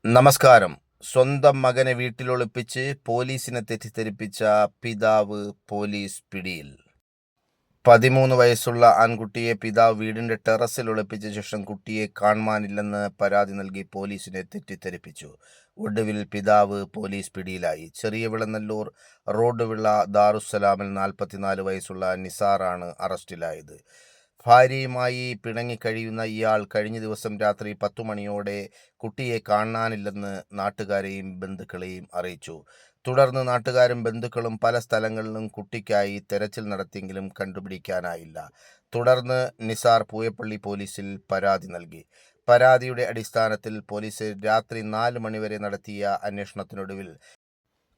നമസ്കാരം. സ്വന്തം മകനെ വീട്ടിലൊളിപ്പിച്ച് പോലീസിനെ തെറ്റിദ്ധരിപ്പിച്ച പിതാവ് പോലീസ് പിടിയിൽ. 13 വയസ്സുള്ള ആൺകുട്ടിയെ പിതാവ് വീടിന്റെ ടെറസിൽ ഒളിപ്പിച്ച ശേഷം കുട്ടിയെ കാണാനില്ലെന്ന് പരാതി നൽകി പോലീസിനെ തെറ്റിദ്ധരിപ്പിച്ചു. ഒടുവിൽ പിതാവ് പോലീസ് പിടിയിലായി. ചെറിയ വിളനല്ലൂർ റോഡുവിള ദാറുസ്സലാമിൽ 44 വയസ്സുള്ള നിസാറാണ് അറസ്റ്റിലായത്. ഭാര്യയുമായി പിണങ്ങിക്കഴിയുന്ന ഇയാൾ കഴിഞ്ഞ ദിവസം രാത്രി 10 മണിയോടെ കുട്ടിയെ കാണാനില്ലെന്ന് നാട്ടുകാരെയും ബന്ധുക്കളെയും അറിയിച്ചു. തുടർന്ന് നാട്ടുകാരും ബന്ധുക്കളും പല സ്ഥലങ്ങളിലും കുട്ടിക്കായി തെരച്ചിൽ നടത്തിയെങ്കിലും കണ്ടുപിടിക്കാനായില്ല. തുടർന്ന് നിസാർ പൂയപ്പള്ളി പോലീസിൽ പരാതി നൽകി. പരാതിയുടെ അടിസ്ഥാനത്തിൽ പോലീസ് രാത്രി 4 മണിവരെ നടത്തിയ അന്വേഷണത്തിനൊടുവിൽ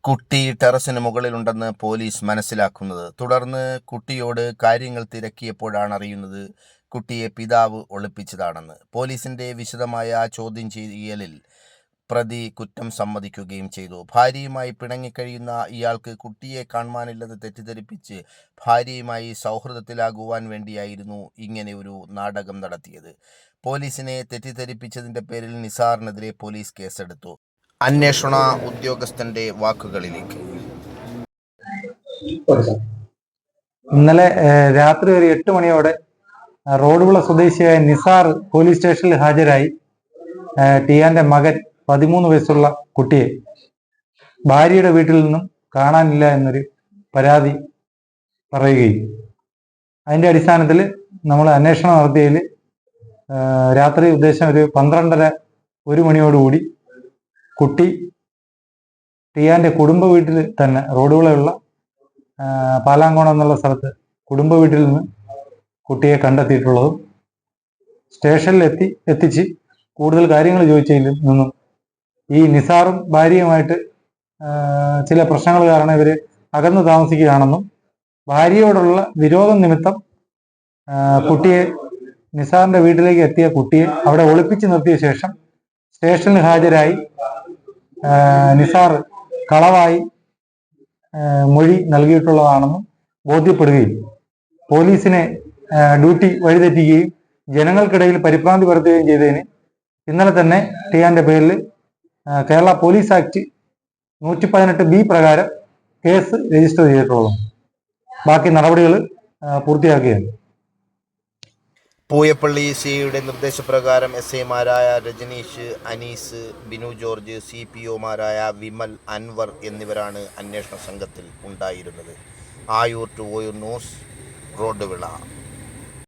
കുട്ടി ടെറസിന് മുകളിലുണ്ടെന്ന് പോലീസ് മനസ്സിലാക്കുന്നത്. തുടർന്ന് കുട്ടിയോട് കാര്യങ്ങൾ തിരക്കിയപ്പോഴാണ് അറിയുന്നത് കുട്ടിയെ പിതാവ് ഒളിപ്പിച്ചതാണെന്ന്. പോലീസിന്റെ വിശദമായ ചോദ്യം ചെയ്യലിൽ പ്രതി കുറ്റം സമ്മതിക്കുകയും ചെയ്തു. ഭാര്യയുമായി പിണങ്ങിക്കഴിയുന്ന ഇയാൾക്ക് കുട്ടിയെ കാണാനില്ലെന്ന് തെറ്റിദ്ധരിപ്പിച്ച് ഭാര്യയുമായി സൗഹൃദത്തിലാകുവാൻ വേണ്ടിയായിരുന്നു ഇങ്ങനെ ഒരു നാടകം നടത്തിയത്. പോലീസിനെ തെറ്റിദ്ധരിപ്പിച്ചതിന്റെ പേരിൽ നിസാറിനെതിരെ പോലീസ് കേസെടുത്തു. അന്വേഷണ ഉദ്യോഗസ്ഥന്റെ വാക്കുകളിലേക്ക്. ഇന്നലെ രാത്രി ഒരു 8 മണിയോടെ റോഡുവിള സ്വദേശിയായ നിസാർ പോലീസ് സ്റ്റേഷനിൽ ഹാജരായി ടിയാന്റെ മകൻ 13 വയസ്സുള്ള കുട്ടിയെ ഭാര്യയുടെ വീട്ടിൽ നിന്നും കാണാനില്ല എന്നൊരു പരാതി പറയുകയും അതിന്റെ അടിസ്ഥാനത്തിൽ നമ്മൾ അന്വേഷണം നടത്തിയതിൽ രാത്രി ഉദ്ദേശം ഒരു 12:30-1 മണിയോടുകൂടി കുട്ടി ടിയാന്റെ കുടുംബ വീട്ടിൽ തന്നെ റോഡുവിളയുള്ള പാലാങ്കോണം എന്നുള്ള സ്ഥലത്ത് കുടുംബ വീട്ടിൽ നിന്ന് കുട്ടിയെ കണ്ടെത്തിയിട്ടുള്ളതും സ്റ്റേഷനിൽ എത്തിച്ച് കൂടുതൽ കാര്യങ്ങൾ ചോദിച്ചതിൽ നിന്നും ഈ നിസാറും ഭാര്യയുമായിട്ട് ചില പ്രശ്നങ്ങൾ കാരണം ഇവര് അകന്ന് താമസിക്കുകയാണെന്നും ഭാര്യയോടുള്ള വിരോധം നിമിത്തം കുട്ടിയെ നിസാറിന്റെ വീട്ടിലേക്ക് എത്തിയ കുട്ടിയെ അവിടെ ഒളിപ്പിച്ച് നിർത്തിയ ശേഷം സ്റ്റേഷനിൽ ഹാജരായി നിസാർ കളവായി മൊഴി നൽകിയിട്ടുള്ളതാണെന്നും ബോധ്യപ്പെടുകയും പോലീസിനെ ഡ്യൂട്ടി വഴിതെറ്റിക്കുകയും ജനങ്ങൾക്കിടയിൽ പരിഭ്രാന്തി പരത്തുകയും ചെയ്തതിന് ഇന്നലെ തന്നെ ടിയാന്റെ പേരിൽ കേരള പോലീസ് ആക്ട് 118B പ്രകാരം കേസ് രജിസ്റ്റർ ചെയ്തിട്ടുള്ളൂ. ബാക്കി നടപടികൾ പൂർത്തിയാക്കുകയാണ്. പൂയപ്പള്ളി സിയുടെ നിർദ്ദേശപ്രകാരം എസ്ഐമാരായ രജനീഷ്, അനീസ്, ബിനു ജോർജ്, CPOമാരായ വിമൽ, അൻവർ എന്നിവരാണ് അന്വേഷണ സംഘത്തിൽ ഉണ്ടായിരുന്നത്. Ayur to Oyur news, Roduvila.